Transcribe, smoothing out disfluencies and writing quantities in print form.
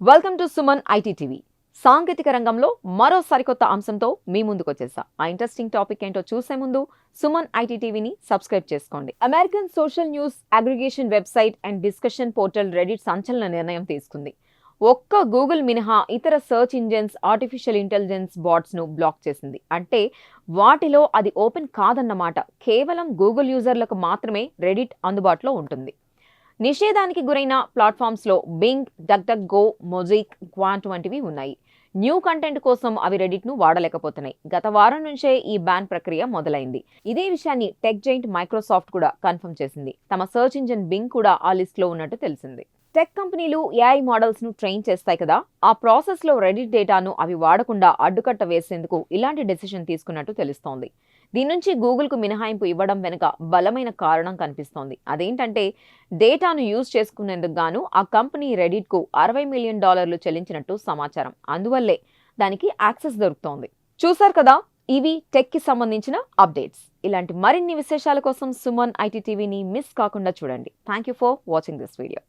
Welcome to Suman IT TV. సాంకేతిక రంగంలో మరో సరికొత్త అంశంతో మీ ముందుకు వచ్చేసా. ఆ ఇంట్రెస్టింగ్ టాపిక్ ఏంటో చూసే ముందు సుమన్ ఐటీ టీవీని సబ్స్క్రైబ్ చేసుకోండి. American social news aggregation website and discussion portal Reddit సంచలన నిర్ణయం తీసుకుంది. ఒక్క గూగుల్ మినహా ఇతర search engines artificial intelligence bots ను బ్లాక్ చేసింది. అంటే వాటిలో అది ఓపెన్ కాదన్నమాట. కేవలం గూగుల్ యూజర్లకు మాత్రమే రెడిట్ అందుబాటులో ఉంటుంది. నిషేధానికి గురైన ప్లాట్ఫామ్స్లో బింగ్, డక్డక్గో, మొజిక్, క్వాంట్ వంటివి ఉన్నాయి. న్యూ కంటెంట్ కోసం అవి రెడిట్ను వాడలేకపోతున్నాయి. గత వారం నుంచే ఈ బ్యాన్ ప్రక్రియ మొదలైంది. ఇదే విషయాన్ని టెక్ జైంట్ మైక్రోసాఫ్ట్ కూడా కన్ఫర్మ్ చేసింది. తమ సర్చ్ ఇంజిన్ బింగ్ కూడా ఆ లిస్ట్లో ఉన్నట్టు తెలిసింది. టెక్ కంపెనీలు ఏఐ మోడల్స్ ను ట్రైన్ చేస్తాయి కదా, ఆ ప్రాసెస్ లో రెడిట్ డేటాను అవి వాడకుండా అడ్డుకట్ట వేసేందుకు ఇలాంటి డెసిషన్ తీసుకున్నట్టు తెలుస్తోంది. దీని నుంచి గూగుల్ కు మినహాయింపు ఇవ్వడం వెనుక బలమైన కారణం కనిపిస్తోంది. అదేంటంటే డేటాను యూజ్ చేసుకునేందుకు గాను ఆ కంపెనీ రెడిట్ కు $60 మిలియన్ చెల్లించినట్టు సమాచారం. అందువల్లే దానికి యాక్సెస్ దొరుకుతోంది. చూసారు కదా, ఇవి టెక్ కి సంబంధించిన అప్డేట్స్. ఇలాంటి మరిన్ని విశేషాల కోసం సుమన్ ఐటీ టీవీని మిస్ కాకుండా చూడండి. Thank you for watching this video.